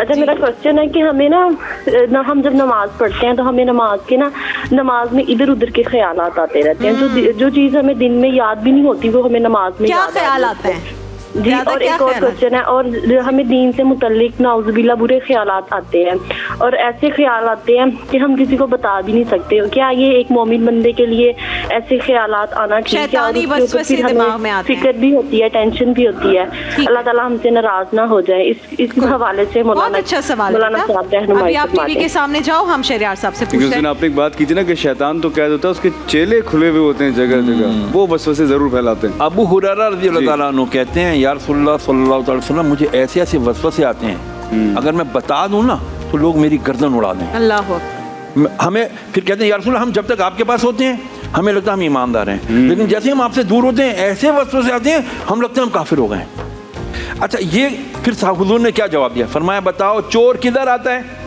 اچھا میرا کوشچن ہے کہ ہمیں نا ہم جب نماز پڑھتے ہیں تو ہمیں نماز میں ادھر ادھر کے خیالات آتے رہتے ہیں، جو چیز ہمیں دن میں یاد بھی نہیں ہوتی وہ ہمیں نماز میں کیا یاد خیال آتے ہیں؟ جی اور ایک اور کوشچن ہے، اور ہمیں دین سے متعلق نعوذ باللہ برے خیالات آتے ہیں اور ایسے خیال آتے ہیں کہ ہم کسی کو بتا بھی نہیں سکتے، کیا یہ ایک مومن بندے کے لیے ایسے خیالات آنا ٹھیک ہے؟ شیطانی وسوسے دماغ میں آتے ہیں، فکر بھی ہوتی ہے، ٹینشن بھی ہوتی ہے، اللہ تعالیٰ ہم سے ناراض نہ ہو جائے، اس حوالے سے بہت اچھا سوال ہے۔ ابھی آپ ٹی وی کے سامنے جاؤ، ہم شہریار صاحب سے پوچھتے ہیں۔ آپ نے ایک بات کی تھی نا کہ شیطان تو قید ہوتا ہے، اس کے چیلے کھلے ہوئے ہوتے ہیں جگہ جگہ، وہ وسوسے ضرور پھیلاتے ہیں۔ ابو ہریرہ رضی اللہ تعالیٰ عنہ کہتے ہیں یا رسول اللہ صلی اللہ علیہ وسلم مجھے ایسے ایسے وسوسے آتے ہیں اگر میں بتا دوں نا تو لوگ میری گردن اڑا دیں۔ اللہ ہمیں پھر کہتے ہیں یا رسول اللہ ہم جب تک آپ کے پاس ہوتے ہیں ہمیں لگتا ہے ہم ایماندار ہیں، لیکن جیسے ہم آپ سے دور ہوتے ہیں ایسے وسوسے آتے ہیں ہم لگتے ہیں ہم کافر ہو گئے ہیں۔ اچھا یہ پھر حضور نے کیا جواب دیا؟ فرمایا بتاؤ چور کدھر آتا ہے؟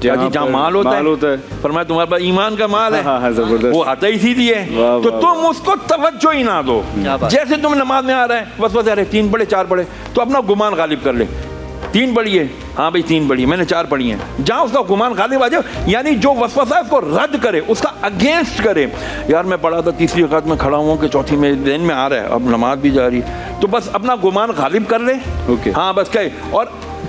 جہاں مال ہوتا ہے۔ فرمایا تمہارے پاس ایمان کا مال ہے، وہ آتا ہی سیدھی ہے، تو تم اس کو توجہ ہی نہ دو۔ جیسے تم نماز میں آ رہے ہیں وسوسے آ رہے 3 پڑھے 4 پڑھے تو اپنا گمان غالب کر لے، 3 پڑھی ہے، ہاں بھائی 3 پڑھی ہے، میں نے 4 پڑھی ہیں، جہاں اس کا گمان غالب آ جائے، یعنی جو وسوسہ ہے اس کو رد کرے، اس کا اگینسٹ کرے۔ یار میں پڑھا تھا تیسری رکعت میں کھڑا ہوں کہ چوتھی میں ذہن میں آ رہا ہے، اب نماز بھی جاری، تو بس اپنا گمان غالب کر لے، ہاں بس کہے۔ اور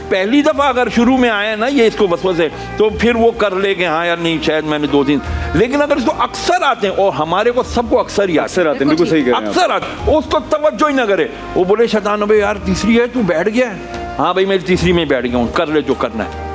پہلی دفعہ اگر شروع میں آئے نا یہ اس کو وسوسے تو پھر وہ کر لے کہ ہاں یار نہیں شاید میں نے 2-3، لیکن اگر اس کو اکثر آتے ہیں، اور ہمارے کو سب کو اکثر ہی آتے ہیں، بالکل صحیح کہہ رہے ہیں، اکثر آتے، اس کو توجہ ہی نہ کرے، وہ بولے شیطان بھائی یار تیسری ہے تو بیٹھ گیا ہے، ہاں بھائی میں تیسری میں بیٹھ گیا ہوں، کر لے جو کرنا ہے۔